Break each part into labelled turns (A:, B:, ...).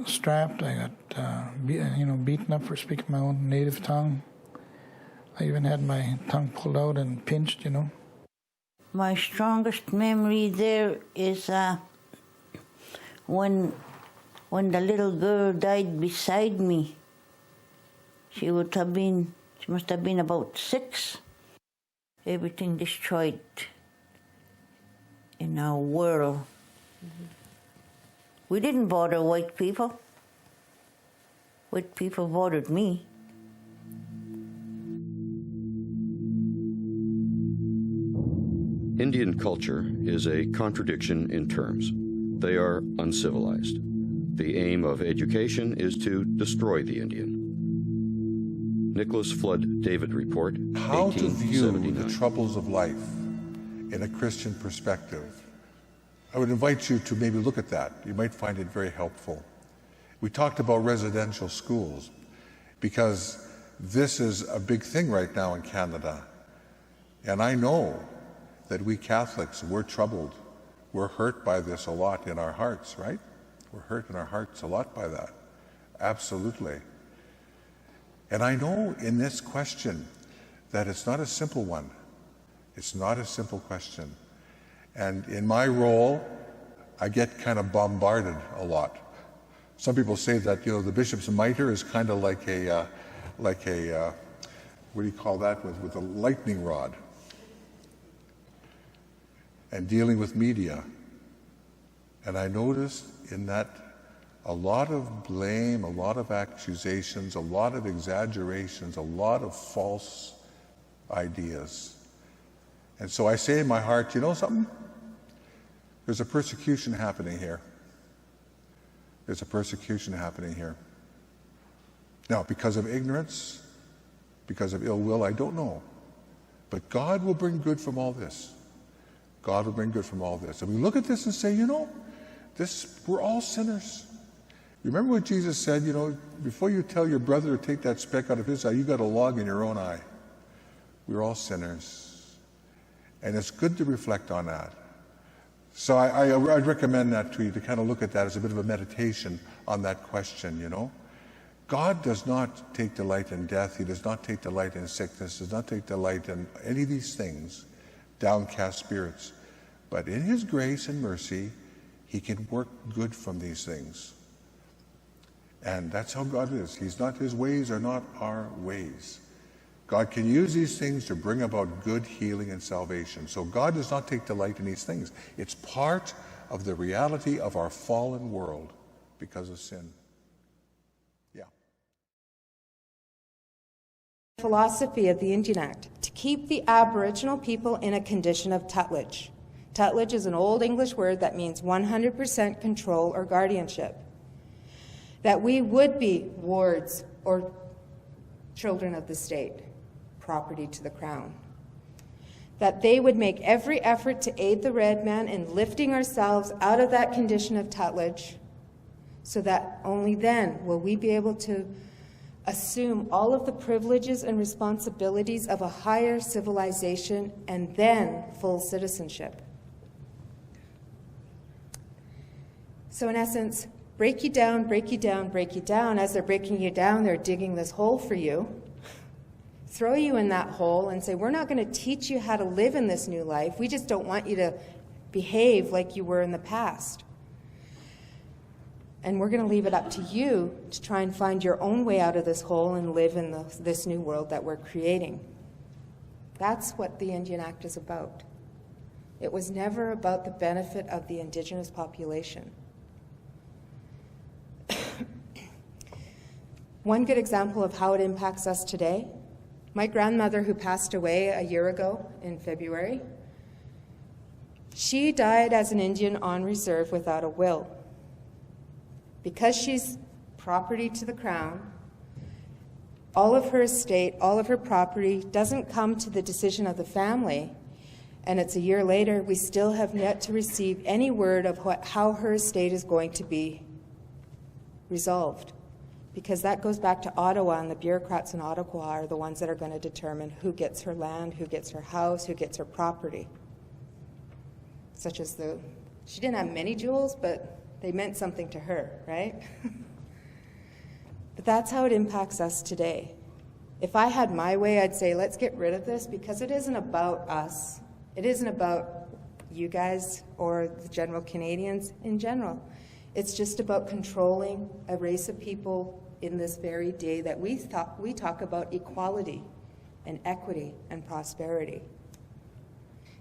A: strapped. I got beaten up for speaking my own native tongue. I even had my tongue pulled out and pinched.
B: My strongest memory there is when the little girl died beside me. She must have been about 6. Everything destroyed in our world. Mm-hmm. We didn't bother white people. White people bothered me.
C: Indian culture is a contradiction in terms. They are uncivilized. The aim of education is to destroy the Indian. Nicholas Flood David Report,
D: How to view
C: 1879.
D: the troubles of life in a Christian perspective. I would invite you to maybe look at that. You might find it very helpful. We talked about residential schools because this is a big thing right now in Canada. And I know that we Catholics, we're troubled. We're hurt by this a lot in our hearts, right? We're hurt in our hearts a lot by that. Absolutely. And I know in this question that it's not a simple one. It's not a simple question. And in my role, I get kind of bombarded a lot. Some people say that, the bishop's mitre is kind of like a what do you call that, with a lightning rod. And dealing with media. And I noticed in that a lot of blame, a lot of accusations, a lot of exaggerations, a lot of false ideas. And so I say in my heart, you know something? There's a persecution happening here. There's a persecution happening here. Now, because of ignorance, because of ill will, I don't know. But God will bring good from all this. God will bring good from all this. And we look at this and say, we're all sinners. You remember what Jesus said, before you tell your brother to take that speck out of his eye, you got a log in your own eye. We're all sinners. And it's good to reflect on that. So I'd recommend that to you, to kind of look at that as a bit of a meditation on that question, God does not take delight in death. He does not take delight in sickness. Does not take delight in any of these things, downcast spirits. But in his grace and mercy, he can work good from these things. And that's how God is. His ways are not our ways. God can use these things to bring about good healing and salvation. So God does not take delight in these things. It's part of the reality of our fallen world because of sin. Yeah.
E: Philosophy of the Indian Act, to keep the Aboriginal people in a condition of tutelage. Tutelage is an old English word that means 100% control or guardianship. That we would be wards or children of the state, property to the crown. That they would make every effort to aid the red man in lifting ourselves out of that condition of tutelage, so that only then will we be able to assume all of the privileges and responsibilities of a higher civilization and then full citizenship. So in essence, break you down, break you down, break you down. As they're breaking you down, they're digging this hole for you. Throw you in that hole and say, we're not going to teach you how to live in this new life. We just don't want you to behave like you were in the past. And we're going to leave it up to you to try and find your own way out of this hole and live in this new world that we're creating. That's what the Indian Act is about. It was never about the benefit of the Indigenous population. One good example of how it impacts us today, my grandmother, who passed away a year ago in February, she died as an Indian on reserve without a will. Because she's property to the crown, all of her estate, all of her property doesn't come to the decision of the family, and it's a year later, we still have yet to receive any word of how her estate is going to be resolved. Because that goes back to Ottawa, and the bureaucrats in Ottawa are the ones that are going to determine who gets her land, who gets her house, who gets her property. Such as she didn't have many jewels, but they meant something to her, right? But that's how it impacts us today. If I had my way, I'd say, let's get rid of this, because it isn't about us. It isn't about you guys or the general Canadians in general. It's just about controlling a race of people in this very day that we talk about equality and equity and prosperity.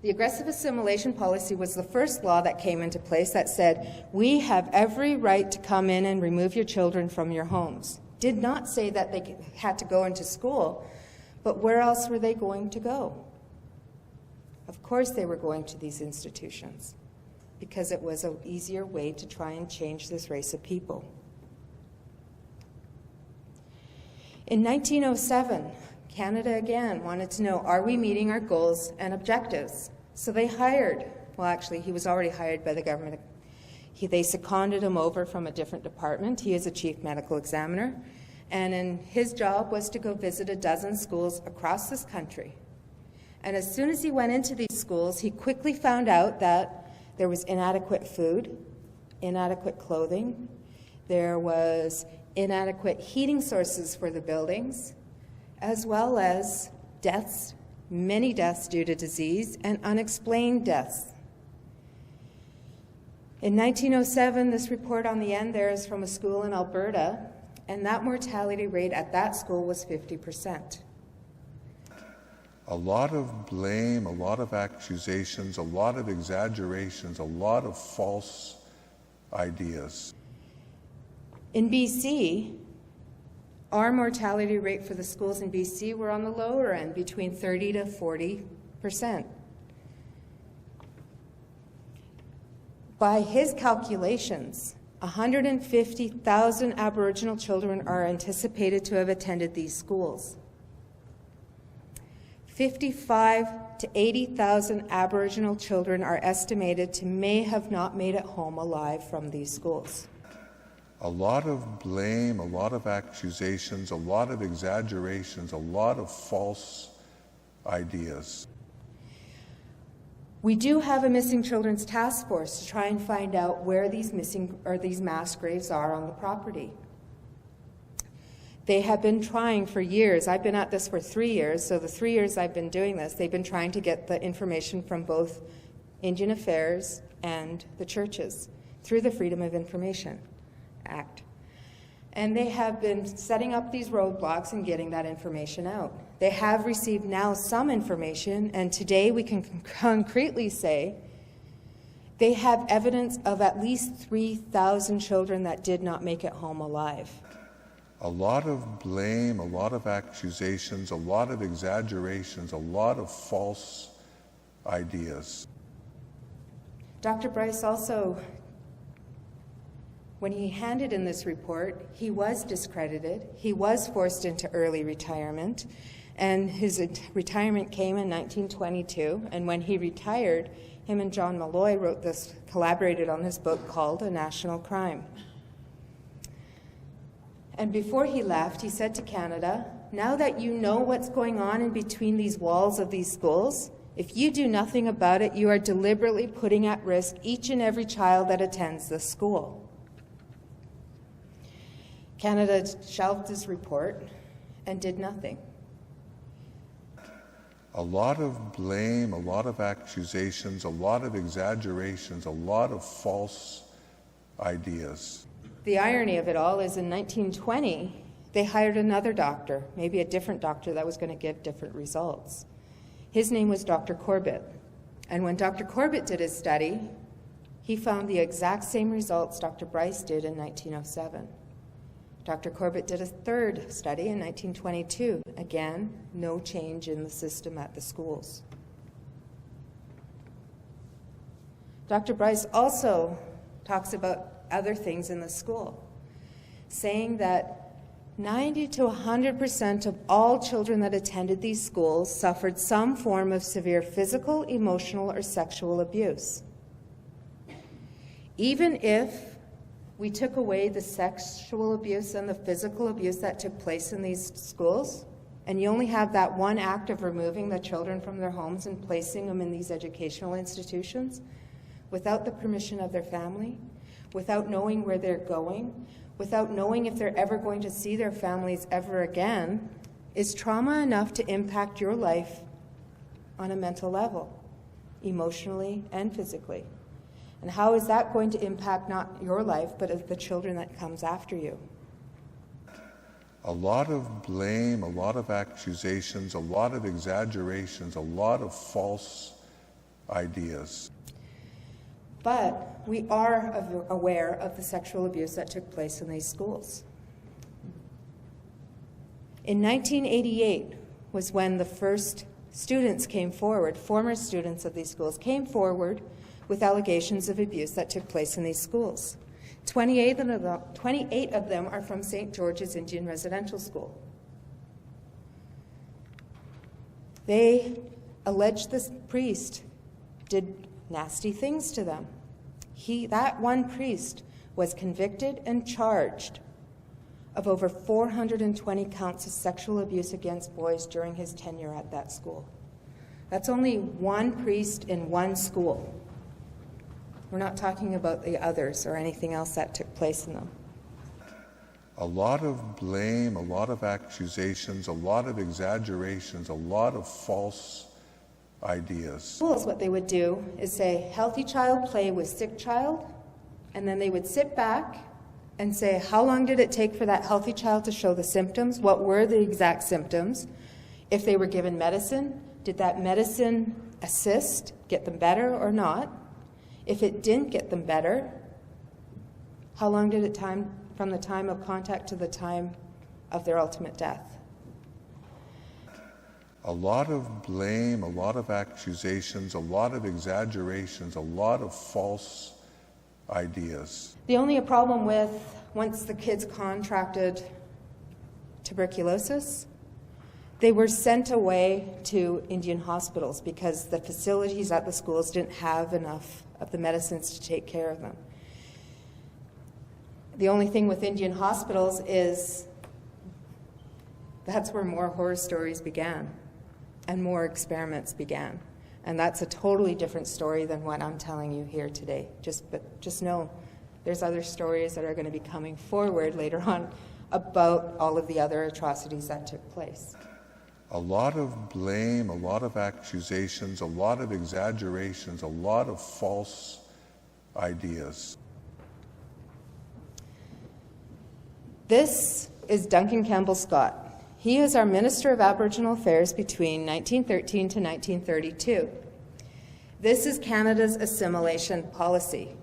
E: The aggressive assimilation policy was the first law that came into place that said, we have every right to come in and remove your children from your homes. Did not say that they had to go into school, but where else were they going to go? Of course they were going to these institutions, because it was an easier way to try and change this race of people. In 1907, Canada again wanted to know, are we meeting our goals and objectives? So they hired, well actually he was already hired by the government. They seconded him over from a different department. He is a chief medical examiner. And his job was to go visit a dozen schools across this country. And as soon as he went into these schools, he quickly found out that there was inadequate food, inadequate clothing, there was inadequate heating sources for the buildings, as well as deaths, many deaths due to disease, and unexplained deaths. In 1907, this report on the end there is from a school in Alberta, and that mortality rate at that school was 50%.
D: A lot of blame, a lot of accusations, a lot of exaggerations, a lot of false ideas.
E: In BC, our mortality rate for the schools in BC were on the lower end, between 30 to 40%. By his calculations, 150,000 Aboriginal children are anticipated to have attended these schools. 55 to 80,000 Aboriginal children are estimated to may have not made it home alive from these schools.
D: A lot of blame, a lot of accusations, a lot of exaggerations, a lot of false ideas.
E: We do have a missing children's task force to try and find out where these missing or these mass graves are on the property. They have been trying for years. I've been at this for 3 years, so the 3 years I've been doing this, they've been trying to get the information from both Indian Affairs and the churches through the Freedom of Information Act. And they have been setting up these roadblocks and getting that information out. They have received now some information, and today we can concretely say they have evidence of at least 3,000 children that did not make it home alive.
D: A lot of blame, a lot of accusations, a lot of exaggerations, a lot of false ideas.
E: Dr. Bryce also, when he handed in this report, he was discredited. He was forced into early retirement, and his retirement came in 1922. And when he retired, him and John Malloy collaborated on this book called A National Crime. And before he left, he said to Canada, now that you know what's going on in between these walls of these schools, if you do nothing about it, you are deliberately putting at risk each and every child that attends this school. Canada shelved his report and did nothing.
D: A lot of blame, a lot of accusations, a lot of exaggerations, a lot of false ideas.
E: The irony of it all is in 1920, they hired another doctor, maybe a different doctor that was going to give different results. His name was Dr. Corbett. And when Dr. Corbett did his study, he found the exact same results Dr. Bryce did in 1907. Dr. Corbett did a third study in 1922. Again, no change in the system at the schools. Dr. Bryce also talks about other things in the school, saying that 90 to 100% of all children that attended these schools suffered some form of severe physical, emotional, or sexual abuse. Even if we took away the sexual abuse and the physical abuse that took place in these schools, and you only have that one act of removing the children from their homes and placing them in these educational institutions, without the permission of their family, without knowing where they're going, without knowing if they're ever going to see their families ever again, is trauma enough to impact your life on a mental level, emotionally and physically? And how is that going to impact not your life, but the children that comes after you?
D: A lot of blame, a lot of accusations, a lot of exaggerations, a lot of false ideas.
E: But we are aware of the sexual abuse that took place in these schools. In 1988 was when the first students came forward, former students of these schools came forward with allegations of abuse that took place in these schools. 28 of them are from St. George's Indian Residential School. They alleged this priest did nasty things to them. That one priest was convicted and charged of over 420 counts of sexual abuse against boys during his tenure at that school. That's only one priest in one school. We're not talking about the others or anything else that took place in them.
D: A lot of blame, a lot of accusations, a lot of exaggerations, a lot of false ideas.
E: Schools, what they would do is say, healthy child play with sick child, and then they would sit back and say, how long did it take for that healthy child to show the symptoms? What were the exact symptoms? If they were given medicine, did that medicine assist, get them better or not? If it didn't get them better, how long did it time from the time of contact to the time of their ultimate death?
D: A lot of blame, a lot of accusations, a lot of exaggerations, a lot of false ideas.
E: The only problem with once the kids contracted tuberculosis, they were sent away to Indian hospitals because the facilities at the schools didn't have enough of the medicines to take care of them. The only thing with Indian hospitals is that's where more horror stories began and more experiments began. And that's a totally different story than what I'm telling you here today. Just know there's other stories that are going to be coming forward later on about all of the other atrocities that took place.
D: A lot of blame, a lot of accusations, a lot of exaggerations, a lot of false ideas.
E: This is Duncan Campbell Scott. He is our Minister of Aboriginal Affairs between 1913 to 1932. This is Canada's assimilation policy.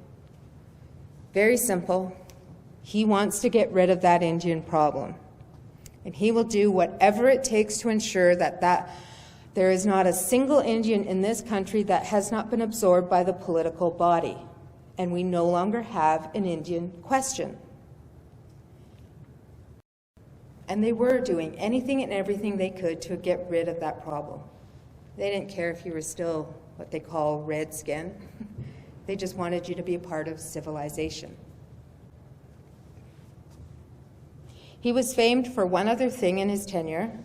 E: Very simple. He wants to get rid of that Indian problem. And he will do whatever it takes to ensure that there is not a single Indian in this country that has not been absorbed by the political body. And we no longer have an Indian question. And they were doing anything and everything they could to get rid of that problem. They didn't care if you were still what they call red skin. They just wanted you to be a part of civilization. He was famed for one other thing in his tenure,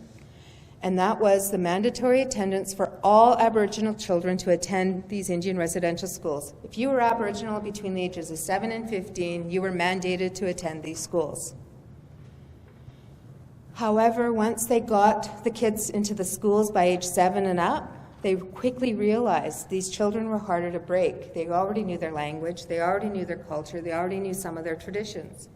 E: and that was the mandatory attendance for all Aboriginal children to attend these Indian residential schools. If you were Aboriginal between the ages of 7 and 15, you were mandated to attend these schools. However, once they got the kids into the schools by age 7 and up, they quickly realized these children were harder to break. They already knew their language, they already knew their culture, they already knew some of their traditions.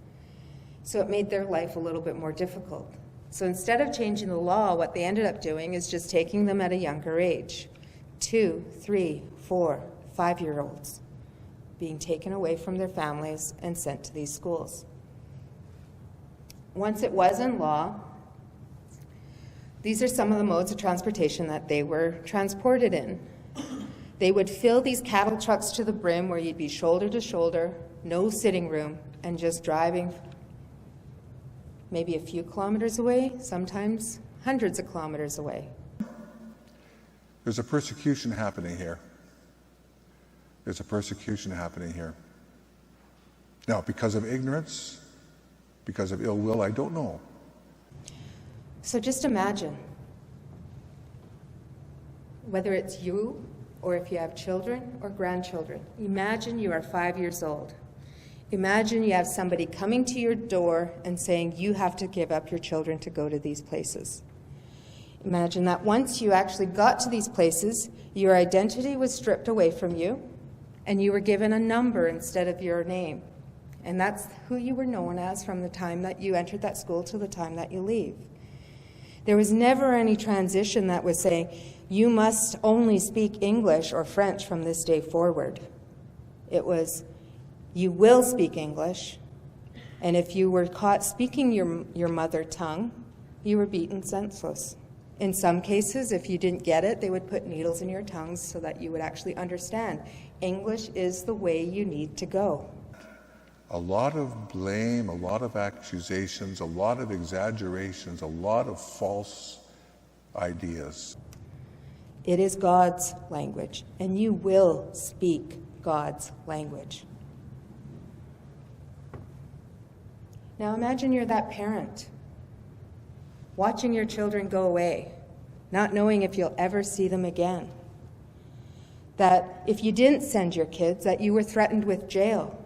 E: So it made their life a little bit more difficult. So instead of changing the law, what they ended up doing is just taking them at a younger age. 2, 3, 4, 5-year-olds being taken away from their families and sent to these schools. Once it was in law, these are some of the modes of transportation that they were transported in. They would fill these cattle trucks to the brim where you'd be shoulder to shoulder, no sitting room, and just driving maybe a few kilometers away, sometimes hundreds of kilometers away.
D: There's a persecution happening here. There's a persecution happening here. Now, because of ignorance, because of ill will, I don't know.
E: So just imagine, whether it's you or if you have children or grandchildren, imagine you are 5 years old. Imagine you have somebody coming to your door and saying, you have to give up your children to go to these places. Imagine that once you actually got to these places, your identity was stripped away from you, and you were given a number instead of your name. And that's who you were known as from the time that you entered that school to the time that you leave. There was never any transition that was saying, you must only speak English or French from this day forward. It was, you will speak English, and if you were caught speaking your mother tongue, you were beaten senseless. In some cases, if you didn't get it, they would put needles in your tongues so that you would actually understand. English is the way you need to go.
D: A lot of blame, a lot of accusations, a lot of exaggerations, a lot of false ideas.
E: It is God's language, and you will speak God's language. Now imagine you're that parent, watching your children go away, not knowing if you'll ever see them again. That if you didn't send your kids, that you were threatened with jail.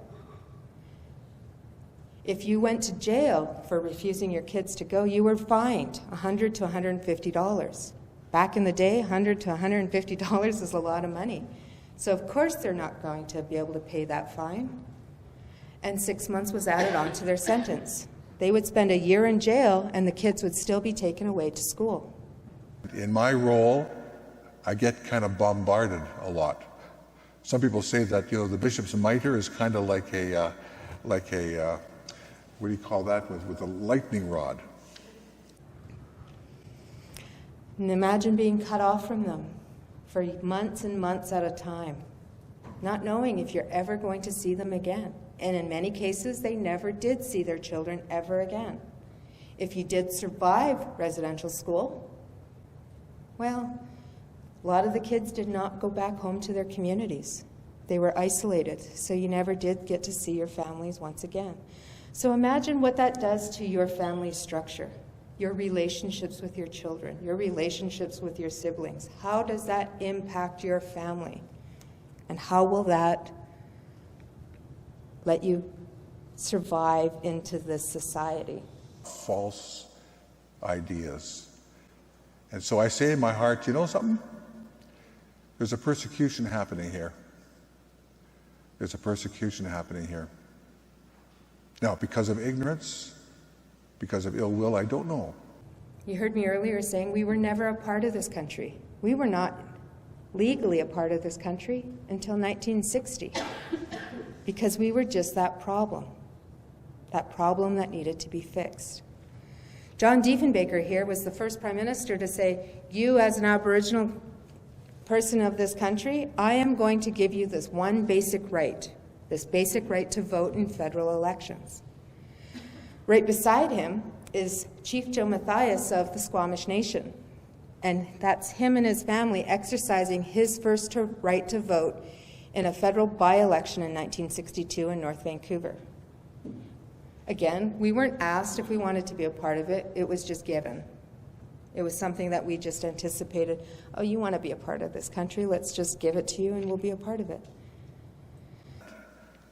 E: If you went to jail for refusing your kids to go, you were fined $100 to $150. Back in the day, $100 to $150 is a lot of money. So of course they're not going to be able to pay that fine. And 6 months was added on to their sentence. They would spend a year in jail, and the kids would still be taken away to school.
D: In my role, I get kind of bombarded a lot. Some people say that, the bishop's mitre is kind of like a what do you call that, with a lightning rod.
E: And imagine being cut off from them for months and months at a time, not knowing if you're ever going to see them again. And in many cases, they never did see their children ever again. If you did survive residential school, well, a lot of the kids did not go back home to their communities. They were isolated, so you never did get to see your families once again. So imagine what that does to your family structure, your relationships with your children, your relationships with your siblings. How does that impact your family? And how will that let you survive into this society?
D: False ideas. And so I say in my heart, you know something? There's a persecution happening here. There's a persecution happening here. Now, because of ignorance, because of ill will, I don't know.
E: You heard me earlier saying we were never a part of this country. We were not legally a part of this country until 1960 because we were just that problem that needed to be fixed. John Diefenbaker here was the first Prime Minister to say, you as an Aboriginal person of this country, I am going to give you this one basic right, this basic right to vote in federal elections. Right beside him is Chief Joe Mathias of the Squamish Nation, and that's him and his family exercising his first right to vote in a federal by-election in 1962 in North Vancouver. Again, we weren't asked if we wanted to be a part of it, it was just given. It was something that we just anticipated, oh, you want to be a part of this country, let's just give it to you and we'll be a part of it.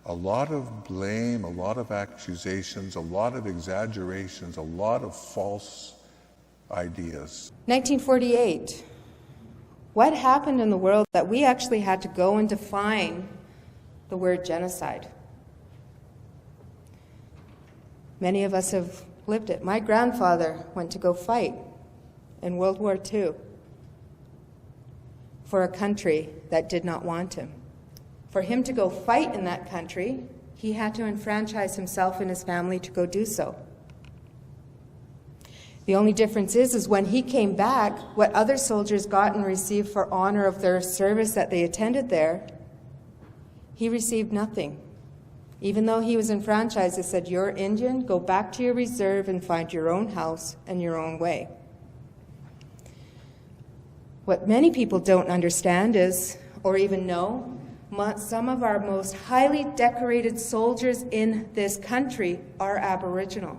D: A lot of blame, a lot of accusations, a lot of exaggerations, a lot of false ideas.
E: 1948. What happened in the world that we actually had to go and define the word genocide? Many of us have lived it. My grandfather went to go fight in World War II for a country that did not want him. For him to go fight in that country, he had to enfranchise himself and his family to go do so. The only difference is when he came back, what other soldiers got and received for honor of their service that they attended there, he received nothing. Even though he was enfranchised, they said, you're Indian, go back to your reserve and find your own house and your own way. What many people don't understand is, or even know, some of our most highly decorated soldiers in this country are Aboriginal.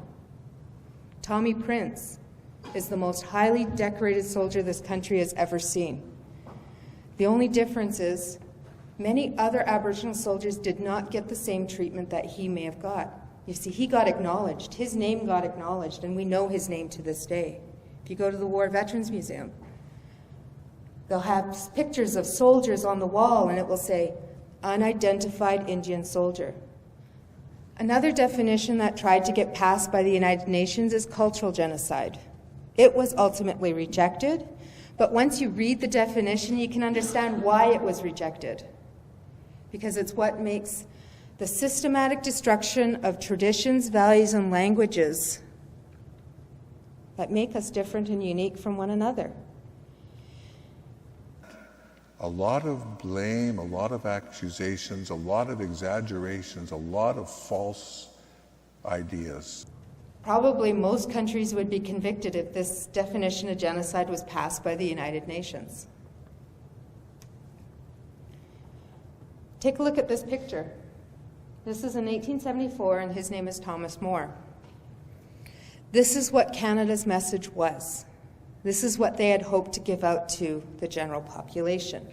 E: Tommy Prince is the most highly decorated soldier this country has ever seen. The only difference is Many other Aboriginal soldiers did not get the same treatment that he may have got. You see, he got acknowledged. His name got acknowledged, and we know his name to this day. If you go to the War Veterans Museum, they'll have pictures of soldiers on the wall, and it will say, unidentified Indian soldier. Another definition that tried to get passed by the United Nations is cultural genocide. It was ultimately rejected, but once you read the definition, you can understand why it was rejected. Because it's what makes the systematic destruction of traditions, values, and languages that make us different and unique from one another.
D: A lot of blame, a lot of accusations, a lot of exaggerations, a lot of false ideas.
E: Probably most countries would be convicted if this definition of genocide was passed by the United Nations. Take a look at this picture. This is in 1874, and his name is Thomas More. This is what Canada's message was. This is what they had hoped to give out to the general population.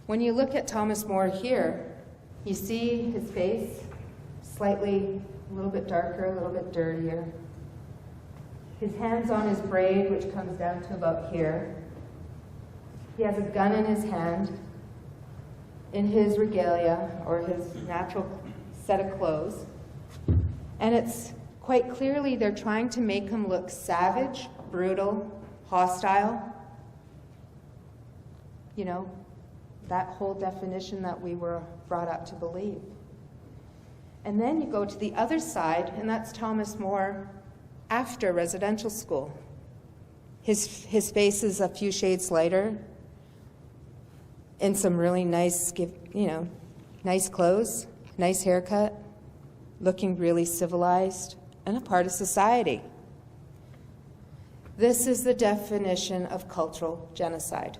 E: When you look at Thomas More here, you see his face slightly, a little bit darker, a little bit dirtier. His hand's on his braid, which comes down to about here. He has a gun in his hand. In his regalia, or his natural set of clothes. And it's quite clearly they're trying to make him look savage, brutal, hostile. You know, that whole definition that we were brought up to believe. And then you go to the other side, and that's Thomas More after residential school. His face is a few shades lighter, in some really nice, nice clothes, nice haircut, looking really civilized, and a part of society. This is the definition of cultural genocide.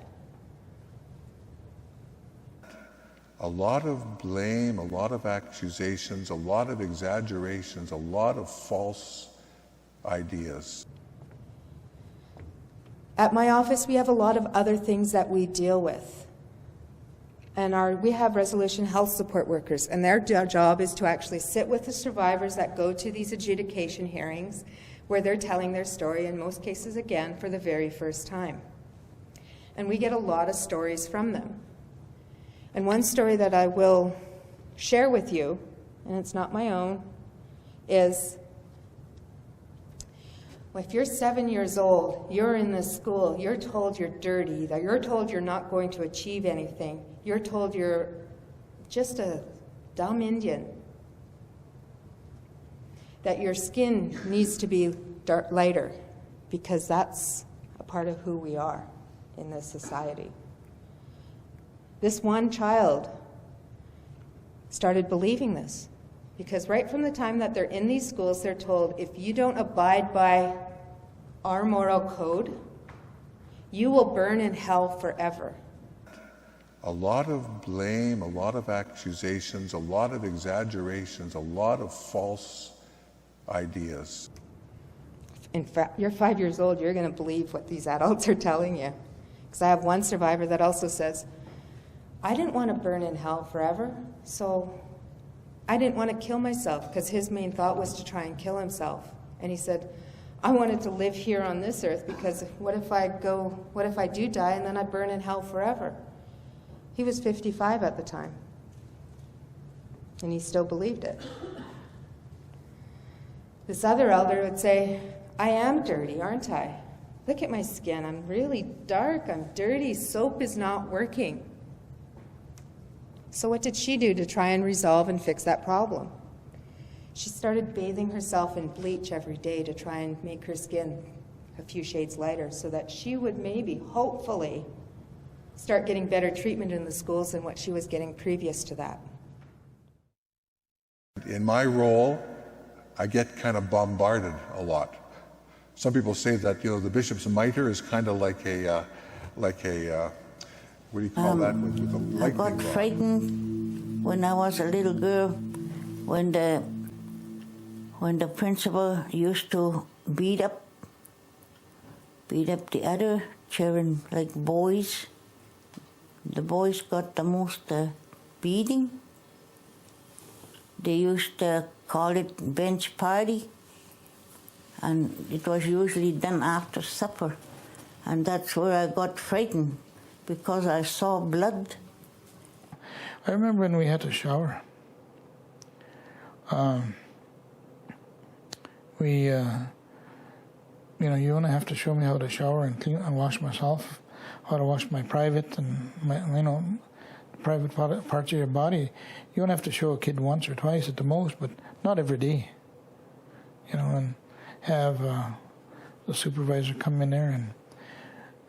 D: A lot of blame, a lot of accusations, a lot of exaggerations, a lot of false ideas.
E: At my office, we have a lot of other things that we deal with. And we have resolution health support workers, and their job is to actually sit with the survivors that go to these adjudication hearings where they're telling their story, in most cases, again, for the very first time. And we get a lot of stories from them. And one story that I will share with you, and it's not my own, is if you're 7 years old, you're in this school, you're told you're dirty, that you're told you're not going to achieve anything, you're told you're just a dumb Indian, that your skin needs to be lighter, because that's a part of who we are in this society. This one child started believing this, because right from the time that they're in these schools, they're told, if you don't abide by our moral code, you will burn in hell forever.
D: A lot of blame, a lot of accusations, a lot of exaggerations, a lot of false ideas.
E: In fact, you're 5 years old, you're going to believe what these adults are telling you. Because I have one survivor that also says, I didn't want to burn in hell forever, so I didn't want to kill myself, because his main thought was to try and kill himself. And he said, I wanted to live here on this earth, because what if I do die and then I burn in hell forever? He was 55 at the time, and he still believed it. This other elder would say, I am dirty, aren't I? Look at my skin, I'm really dark, I'm dirty, soap is not working. So what did she do to try and resolve and fix that problem? She started bathing herself in bleach every day to try and make her skin a few shades lighter, so that she would maybe, hopefully, start getting better treatment in the schools than what she was getting previous to that.
D: In my role, I get kind of bombarded a lot. Some people say that, the bishop's mitre is kind of like a what do you call that? With a lightning
B: I got
D: rod.
B: frightened when I was a little girl, when the principal used to beat up the other children, like boys, the boys got the most beating. They used to call it bench party, and it was usually done after supper. And that's where I got frightened, because I saw blood.
A: I remember when we had to shower. You only have to show me how to shower and clean and wash myself, how to wash my private and private parts of your body. You don't have to show a kid once or twice at the most, but not every day. And have the supervisor come in there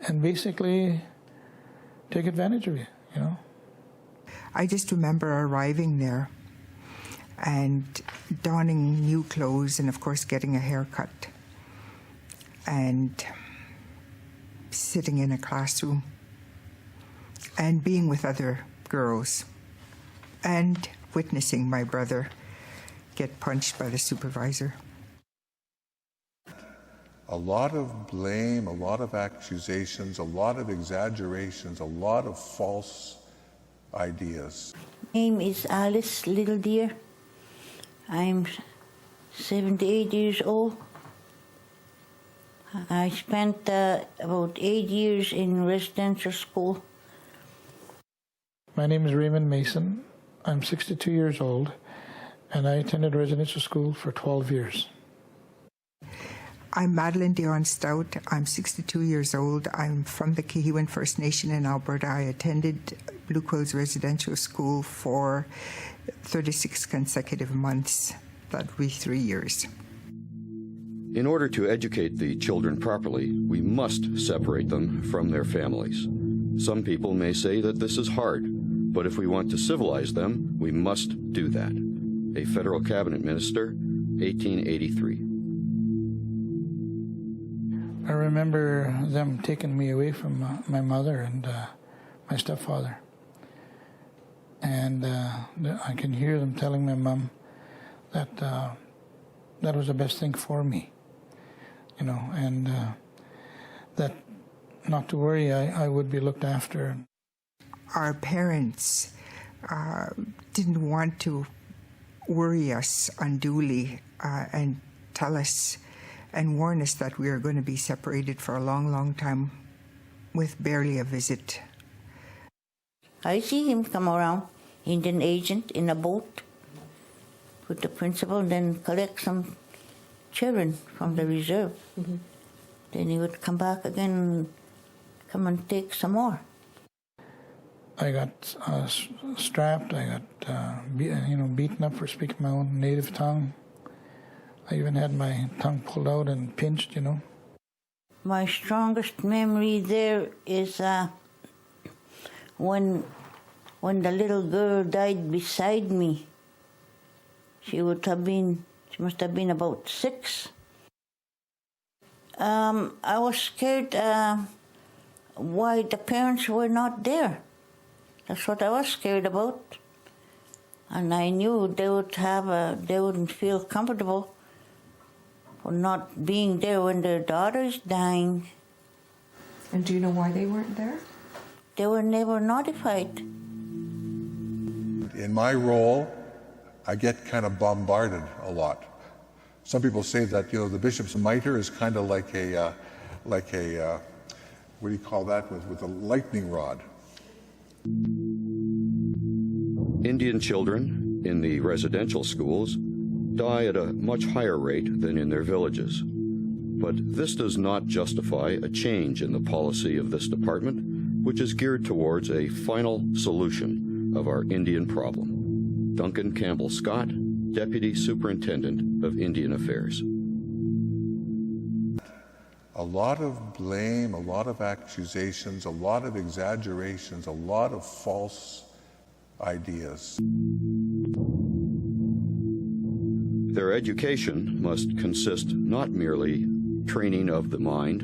A: and basically take advantage of you.
F: I just remember arriving there and donning new clothes and, of course, getting a haircut and sitting in a classroom and being with other girls and witnessing my brother get punched by the supervisor.
D: A lot of blame, a lot of accusations, a lot of exaggerations, a lot of false ideas.
B: Name is Alice, little dear. I'm 78 years old. I spent about 8 years in residential school.
A: My name is Raymond Mason. I'm 62 years old, and I attended residential school for 12 years.
F: I'm Madeline Dion Stout. I'm 62 years old. I'm from the Kihiwan First Nation in Alberta. I attended Blue Quills Residential School for 36 consecutive months. That would be 3 years.
C: In order to educate the children properly, we must separate them from their families. Some people may say that this is hard, but if we want to civilize them, we must do that. A federal cabinet minister, 1883.
A: I remember them taking me away from my mother and my stepfather. And I can hear them telling my mom that that was the best thing for me, and that not to worry, I would be looked after.
F: Our parents didn't want to worry us unduly and tell us and warn us that we are going to be separated for a long, long time with barely a visit.
B: I see him come around, Indian agent in a boat with the principal, and then collect some children from the reserve. Mm-hmm. Then he would come back again, come and take some more.
A: I got strapped. I got beaten up for speaking my own native tongue. I even had my tongue pulled out and pinched.
B: My strongest memory there is when the little girl died beside me. She must have been about 6. I was scared why the parents were not there. That's what I was scared about. And I knew they wouldn't feel comfortable for not being there when their daughter is dying.
G: And do you know why they weren't there?
B: They were never notified.
D: In my role, I get kind of bombarded a lot. Some people say that the bishop's mitre is kind of like a what do you call that, with a lightning rod.
C: Indian children in the residential schools die at a much higher rate than in their villages. But this does not justify a change in the policy of this department, which is geared towards a final solution of our Indian problem. Duncan Campbell Scott, Deputy Superintendent of Indian Affairs.
D: A lot of blame, a lot of accusations, a lot of exaggerations, a lot of false ideas.
C: Their education must consist not merely training of the mind,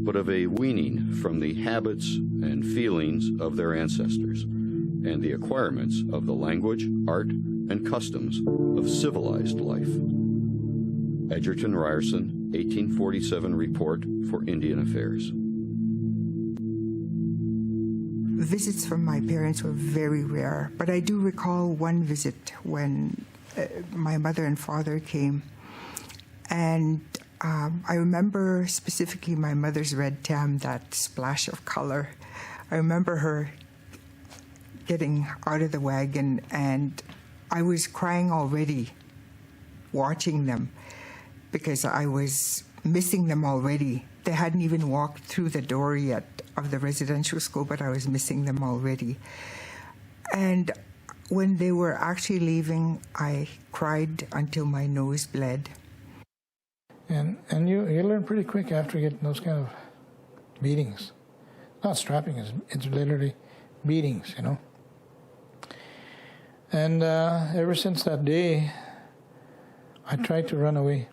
C: but of a weaning from the habits and feelings of their ancestors and the acquirements of the language, art, and customs of civilized life. Edgerton Ryerson, 1847 Report for Indian Affairs.
F: visits from my parents were very rare, but I do recall one visit when my mother and father came. And I remember specifically my mother's red tam, that splash of color. I remember her getting out of the wagon, and I was crying already watching them because I was missing them already. They hadn't even walked through the door yet of the residential school, but I was missing them already. And when they were actually leaving, I cried until my nose bled.
A: And you learn pretty quick after getting those kind of beatings. Not strapping, it's literally beatings, you know. And ever since that day, I tried to run away.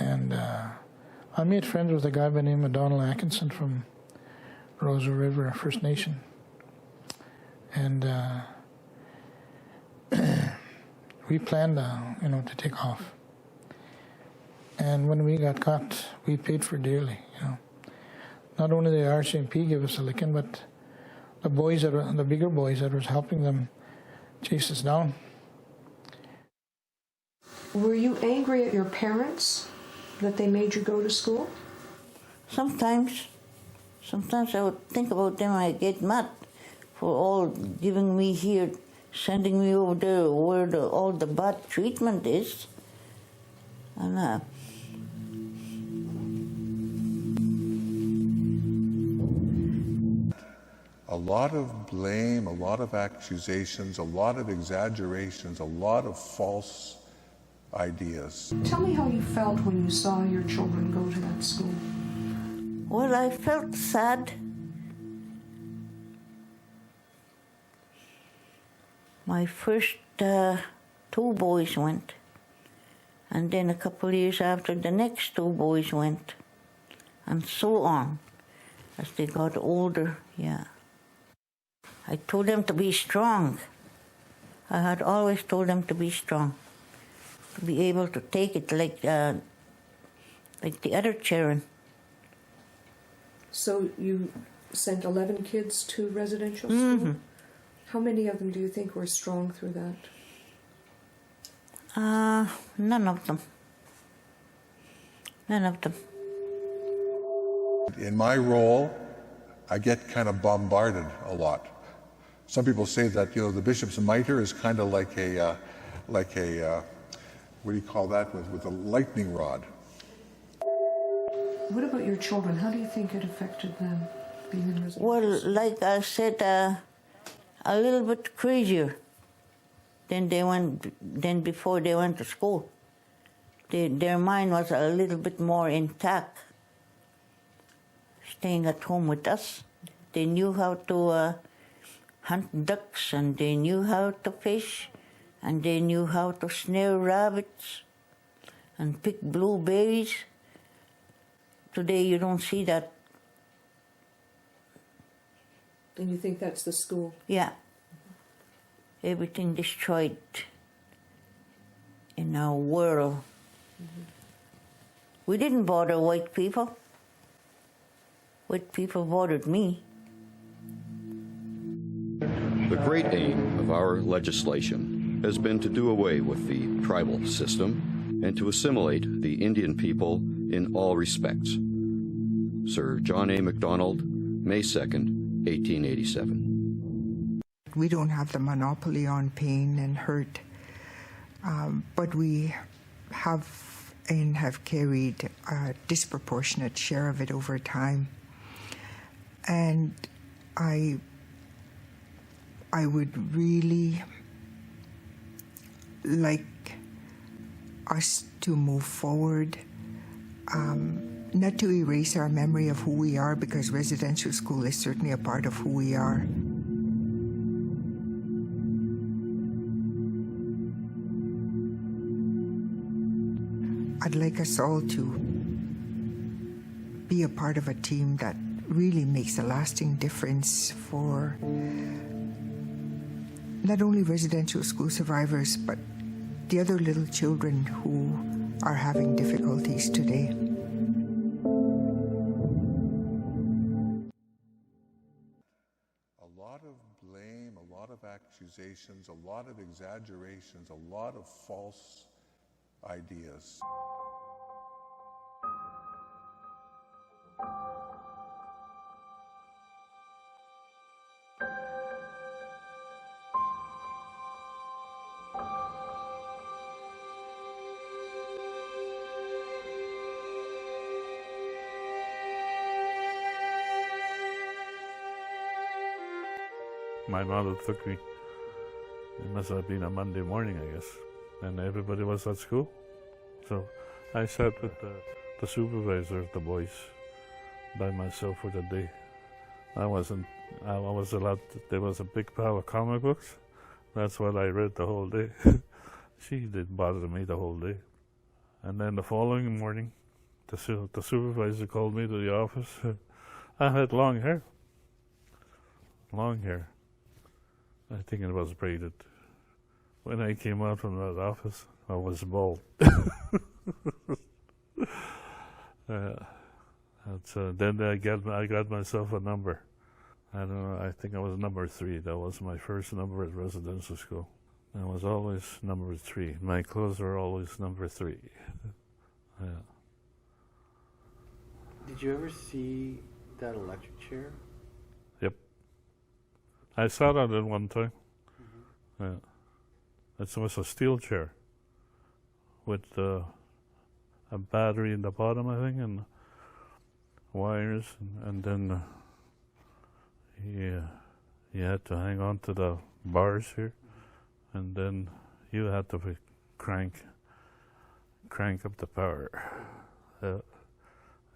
A: And I made friends with a guy by the name of Donald Atkinson from Rosa River First Nation. And we planned, to take off. And when we got caught, we paid for dearly, you know. Not only the RCMP gave us a licking, but the bigger boys that was helping them chase us down.
G: Were you angry at your parents that they made you go to school?
B: Sometimes I would think about them. I get mad for all giving me here, sending me over there where all the bad treatment is. And
D: a lot of blame, a lot of accusations, a lot of exaggerations, a lot of false ideas.
G: Tell me how you felt when you saw your children go to that school.
B: well, I felt sad. My first 2 boys went. And then a couple of years after, the next 2 boys went. And so on, as they got older, yeah. I told them to be strong. I had always told them to be strong, to be able to take it like the other children.
G: So you sent 11 kids to residential school?
B: Mm-hmm.
G: How many of them do you think were strong through that?
B: None of them. None of them.
D: In my role, I get kind of bombarded a lot. Some people say that, the bishop's mitre is kind of like a what do you call that, with a lightning rod.
G: What about your children? How do you think it affected them being in residential
B: Well,
G: school?
B: like I said, a little bit crazier than before they went to school. Their mind was a little bit more intact, staying at home with us. They knew how to hunt ducks, and they knew how to fish, and they knew how to snare rabbits and pick blueberries. Today you don't see that.
G: And you think that's the school?
B: Yeah. Everything destroyed in our world. Mm-hmm. We didn't bother white people. White people bothered me.
C: The great aim of our legislation has been to do away with the tribal system and to assimilate the Indian people in all respects. Sir John A. Macdonald, May 2nd, 1887.
F: We don't have the monopoly on pain and hurt, but we have and have carried a disproportionate share of it over time. And I would really like us to move forward, not to erase our memory of who we are, because residential school is certainly a part of who we are. I'd like us all to be a part of a team that really makes a lasting difference for not only residential school survivors, but the other little children who are having difficulties today.
D: of accusations, a lot of exaggerations, a lot of false ideas.
H: My mother took me. It must have been a Monday morning, I guess, and everybody was at school. So I sat with the supervisor of the boys by myself for the day. I was allowed. There was a big pile of comic books. That's what I read the whole day. She didn't bother me the whole day. And then the following morning, the supervisor called me to the office. I had long hair. Long hair. I think it was braided. When I came out from that office, I was bald. Then I got myself a number. I don't know, I think I was number 3. That was my first number at residential school. I was always number 3. My clothes were always number 3. Yeah.
I: Did you ever see that electric chair?
H: Yep. I sat on it one time. Mm-hmm. Yeah. It was a steel chair with a battery in the bottom, I think, and wires, and then you had to hang on to the bars here, and then you had to crank up the power.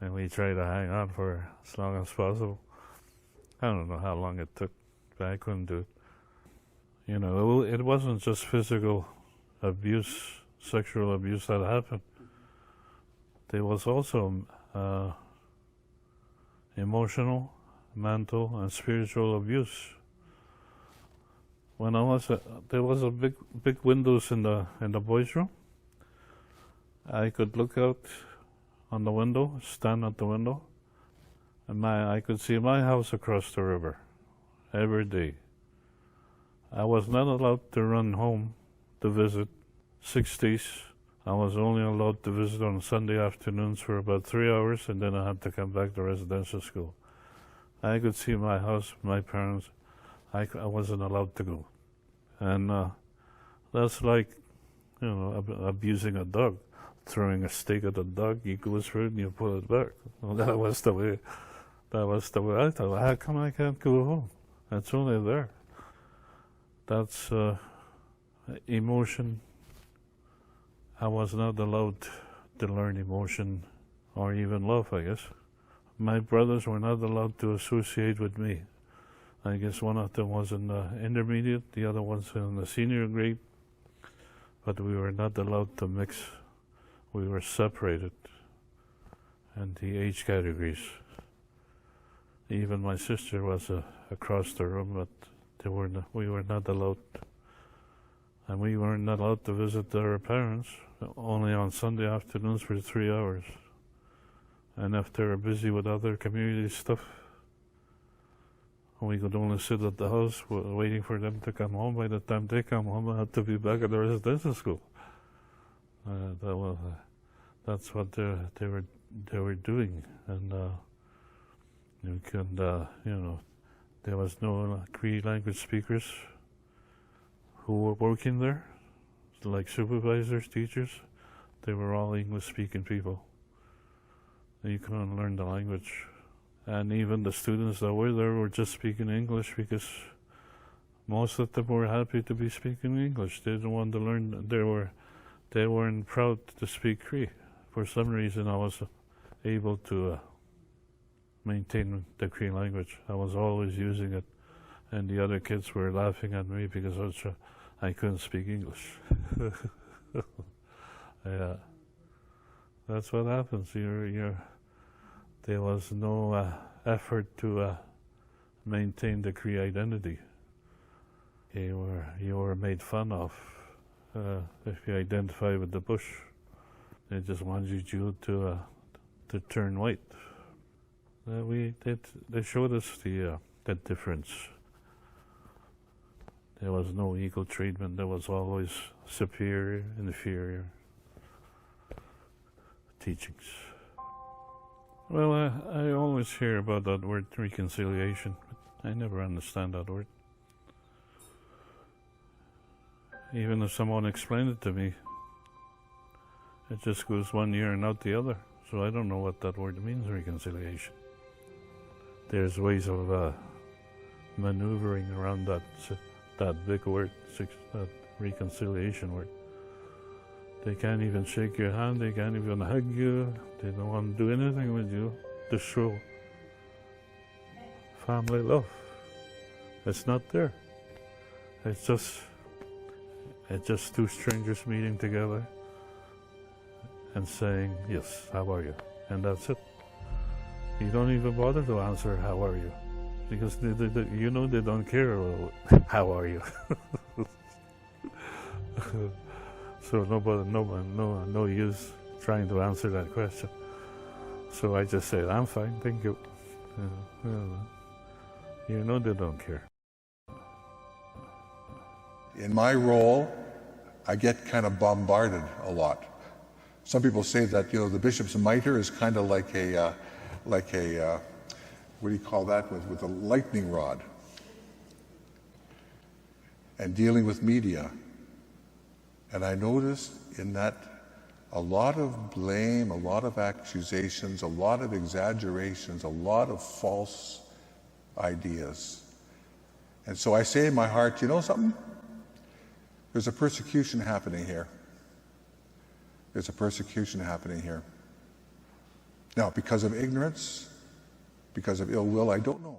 H: And we tried to hang on for as long as possible. I don't know how long it took, but I couldn't do it. You know, it wasn't just physical abuse, sexual abuse that happened. There was also emotional, mental, and spiritual abuse. When there was a big windows in the boys' room. I could look out on the window, stand at the window, and I could see my house across the river every day. I was not allowed to run home to visit 6 days. I was only allowed to visit on Sunday afternoons for about 3 hours, and then I had to come back to residential school. I could see my house, my parents. I wasn't allowed to go. And that's like, you know, abusing a dog. Throwing a steak at a dog, you go through it and you pull it back. Well, that was the way I thought. How come I can't go home? It's only there. That's emotion. I was not allowed to learn emotion or even love, I guess. My brothers were not allowed to associate with me. I guess one of them was in the intermediate, the other one's in the senior grade, but we were not allowed to mix. We were separated in the age categories. Even my sister was across the room, but we were not allowed. And we were not allowed to visit our parents, only on Sunday afternoons for 3 hours. And if they were busy with other community stuff, we could only sit at the house waiting for them to come home. By the time they come home, I had to be back at the residential school. That's what they were doing, and you could, you know, there was no Cree language speakers who were working there, like supervisors, teachers. They were all English-speaking people. You couldn't learn the language, and even the students that were there were just speaking English because most of them were happy to be speaking English. They didn't want to learn. They weren't proud to speak Cree. For some reason, I was able to maintain the Cree language. I was always using it, and the other kids were laughing at me because I couldn't speak English. Yeah, that's what happens. There was no effort to maintain the Cree identity. You were made fun of if you identify with the bush. They just wanted you to turn white. They showed us the difference. There was no equal treatment. There was always superior and inferior teachings. Well, I always hear about that word reconciliation, but I never understand that word. Even if someone explained it to me, it just goes one ear and out the other. So I don't know what that word means, reconciliation. There's ways of maneuvering around that big word, that reconciliation word. They can't even shake your hand, they can't even hug you, they don't want to do anything with you to show family love. It's not there. It's just two strangers meeting together and saying, yes, how are you? And that's it. You don't even bother to answer, how are you? Because you know they don't care, well, how are you? So no use trying to answer that question. So I just said, I'm fine, thank you. You know they don't care.
D: In my role, I get kind of bombarded a lot. Some people say that, you know, the bishop's mitre is kind of like a what do you call that, with a lightning rod. And dealing with media. And I noticed in that a lot of blame, a lot of accusations, a lot of exaggerations, a lot of false ideas. And so I say in my heart, you know something? There's a persecution happening here. There's a persecution happening here. Now, because of ignorance, because of ill will, I don't know.